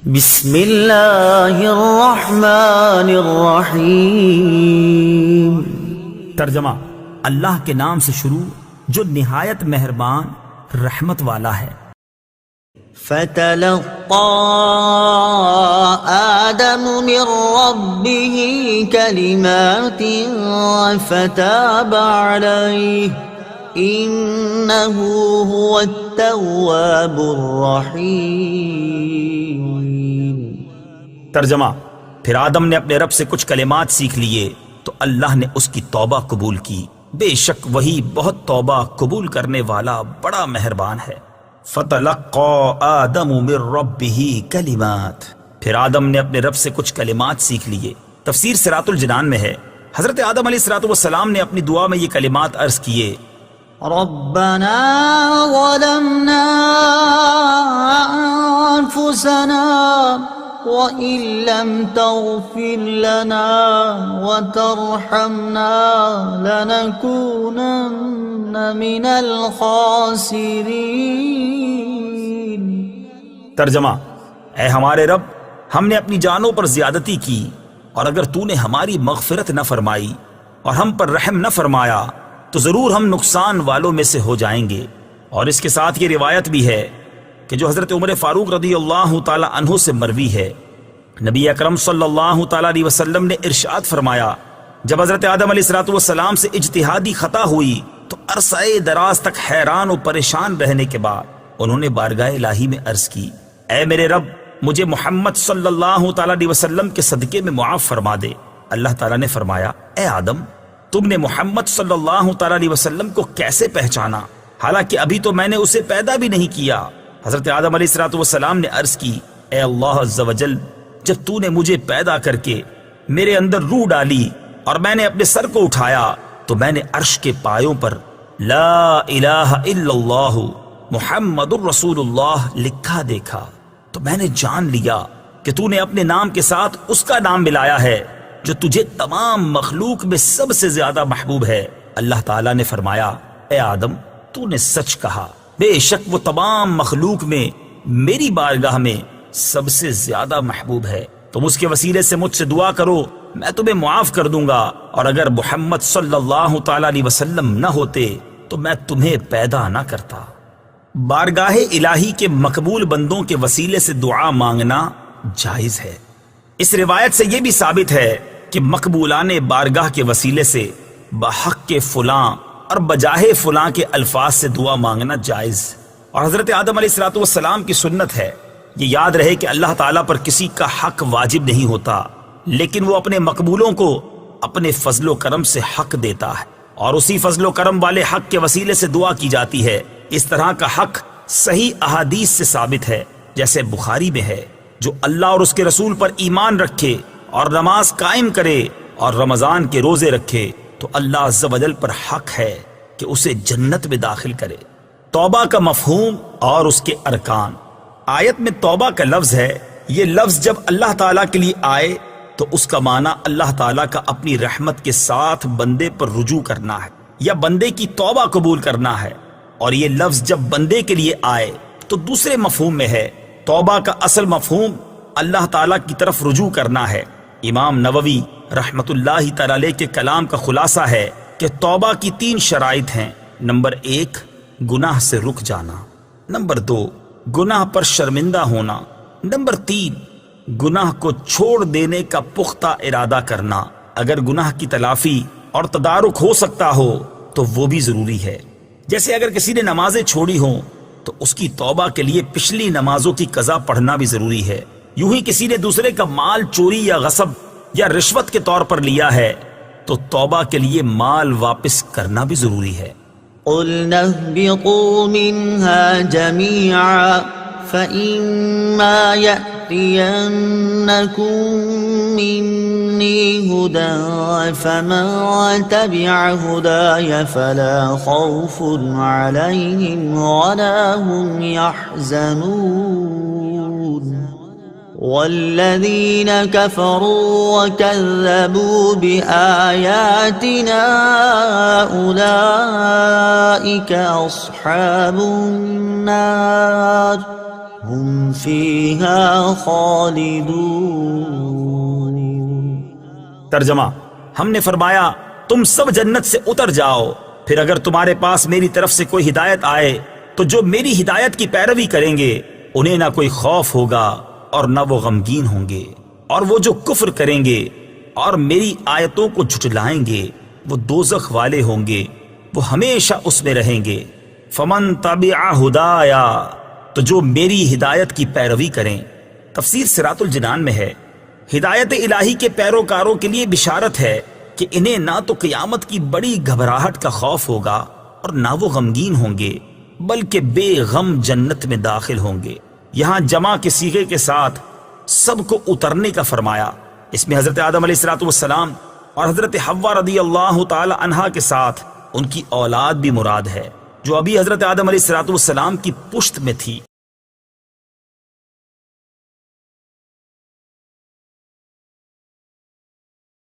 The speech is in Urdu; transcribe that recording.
بسم اللہ الرحمن الرحیم۔ ترجمہ: اللہ کے نام سے شروع جو نہایت مہربان رحمت والا ہے۔ فتلقى آدم من ربه كلمات فتاب عليه إنه هو التواب الرحيم۔ ترجمہ: پھر آدم نے اپنے رب سے کچھ کلمات سیکھ لیے تو اللہ نے اس کی توبہ قبول کی، بے شک وہی بہت توبہ قبول کرنے والا بڑا مہربان ہے۔ فَتَلَقَّى آدَمُ مِن رَبِّهِ كَلِمَاتٍ، پھر آدم نے اپنے رب سے کچھ کلمات سیکھ لیے۔ تفسیر صراط الجنان میں ہے حضرت آدم علیہ السلام نے اپنی دعا میں یہ کلمات عرض کیے: ربنا ظلمنا أنفسنا وإن لم تغفر لنا وترحمنا لنكونن من الخاسرين۔ ترجمہ: اے ہمارے رب، ہم نے اپنی جانوں پر زیادتی کی، اور اگر تو نے ہماری مغفرت نہ فرمائی اور ہم پر رحم نہ فرمایا تو ضرور ہم نقصان والوں میں سے ہو جائیں گے۔ اور اس کے ساتھ یہ روایت بھی ہے کہ جو حضرت عمر فاروق رضی اللہ تعالی عنہ سے مروی ہے، نبی اکرم صلی اللہ تعالی علیہ وسلم نے ارشاد فرمایا، جب حضرت آدم علیہ السلام سے اجتہادی خطا ہوئی تو عرصہ دراز تک حیران و پریشان رہنے کے بعد انہوں نے بارگاہ الہی میں عرض کی: اے میرے رب، مجھے محمد صلی اللہ تعالی علیہ وسلم کے صدقے میں معاف فرما دے۔ اللہ تعالیٰ نے فرمایا: اے آدم، تم نے محمد صلی اللہ تعالی علیہ وسلم کو کیسے پہچانا، حالانکہ ابھی تو میں نے اسے پیدا بھی نہیں کیا۔ حضرت آدم علیہ السلام نے عرض کی: اے اللہ عز و جل، جب تو نے مجھے پیدا کر کے میرے اندر روح ڈالی اور میں نے اپنے سر کو اٹھایا تو میں نے عرش کے پایوں پر لا الہ الا اللہ محمد الرسول اللہ لکھا دیکھا تو میں نے جان لیا کہ تو نے اپنے نام کے ساتھ اس کا نام ملایا ہے جو تجھے تمام مخلوق میں سب سے زیادہ محبوب ہے۔ اللہ تعالیٰ نے فرمایا: اے آدم، تو نے سچ کہا، بے شک وہ تمام مخلوق میں میری بارگاہ میں سب سے زیادہ محبوب ہے۔ تم اس کے وسیلے سے مجھ سے دعا کرو، میں تمہیں معاف کر دوں گا، اور اگر محمد صلی اللہ تعالی علیہ وسلم نہ ہوتے تو میں تمہیں پیدا نہ کرتا۔ بارگاہ الہی کے مقبول بندوں کے وسیلے سے دعا مانگنا جائز ہے۔ اس روایت سے یہ بھی ثابت ہے کہ مقبولان بارگاہ کے وسیلے سے بحق کے فلاں اور بجاہ فلاں کے الفاظ سے دعا مانگنا جائز۔ اور حضرت آدم علیہ السلام کی سنت ہے، یہ یاد رہے کہ اللہ تعالیٰ پر کسی کا حق واجب نہیں ہوتا، لیکن وہ اپنے مقبولوں کو اپنے فضل و کرم سے حق دیتا ہے، اور اسی فضل و کرم والے حق کے وسیلے سے دعا کی جاتی ہے۔ اس طرح کا حق صحیح احادیث سے ثابت ہے، جیسے بخاری میں ہے: جو اللہ اور اس کے رسول پر ایمان رکھے اور نماز قائم کرے اور رمضان کے روزے رکھے تو اللہ عز و جل پر حق ہے کہ اسے جنت میں داخل کرے۔ توبہ کا مفہوم اور اس کے ارکان۔ آیت میں توبہ کا لفظ ہے، یہ لفظ جب اللہ تعالیٰ کے لیے آئے تو اس کا معنی اللہ تعالیٰ کا اپنی رحمت کے ساتھ بندے پر رجوع کرنا ہے یا بندے کی توبہ قبول کرنا ہے، اور یہ لفظ جب بندے کے لیے آئے تو دوسرے مفہوم میں ہے۔ توبہ کا اصل مفہوم اللہ تعالیٰ کی طرف رجوع کرنا ہے۔ امام نووی رحمت اللہ تعالی علیہ کے کلام کا خلاصہ ہے کہ توبہ کی 3 شرائط ہیں۔ نمبر 1، گناہ سے رک جانا۔ نمبر 2، گناہ پر شرمندہ ہونا۔ نمبر 3، گناہ کو چھوڑ دینے کا پختہ ارادہ کرنا۔ اگر گناہ کی تلافی اور تدارک ہو سکتا ہو تو وہ بھی ضروری ہے۔ جیسے اگر کسی نے نمازیں چھوڑی ہوں تو اس کی توبہ کے لیے پچھلی نمازوں کی قضا پڑھنا بھی ضروری ہے۔ یوں ہی کسی نے دوسرے کا مال چوری یا غصب یا رشوت کے طور پر لیا ہے تو توبہ کے لیے مال واپس کرنا بھی ضروری ہے۔ قُلْنَا اهْبِطُوا مِنْهَا جَمِيعًا فَإِمَّا يَأْتِيَنَّكُم مِّنِّي هُدًى فَمَن تَبِعَ هُدَايَ فَلَا خَوْفٌ عَلَيْهِمْ وَلَا هُمْ يَحْزَنُونَ وَالَّذِينَ كَفَرُوا وَكَذَّبُوا بِآيَاتِنَا أُولَئِكَ أَصْحَابُ النَّارِ هم فيها خالدون. ترجمہ: ہم نے فرمایا تم سب جنت سے اتر جاؤ، پھر اگر تمہارے پاس میری طرف سے کوئی ہدایت آئے تو جو میری ہدایت کی پیروی کریں گے انہیں نہ کوئی خوف ہوگا اور نہ وہ غمگین ہوں گے، اور وہ جو کفر کریں گے اور میری آیتوں کو جھٹلائیں گے وہ دوزخ والے ہوں گے، وہ ہمیشہ اس میں رہیں گے۔ فمن تبع ہدایا، تو جو میری ہدایت کی پیروی کریں۔ تفسیر صراط الجنان میں ہے، ہدایت الہی کے پیروکاروں کے لیے بشارت ہے کہ انہیں نہ تو قیامت کی بڑی گھبراہٹ کا خوف ہوگا اور نہ وہ غمگین ہوں گے، بلکہ بے غم جنت میں داخل ہوں گے۔ یہاں جمع کے صیغے کے ساتھ سب کو اترنے کا فرمایا۔ اس میں حضرت آدم علیہ السلام اور حضرت حوا رضی اللہ تعالی عنہا کے ساتھ ان کی اولاد بھی مراد ہے، جو ابھی حضرت آدم علیہ السلام کی پشت میں تھی۔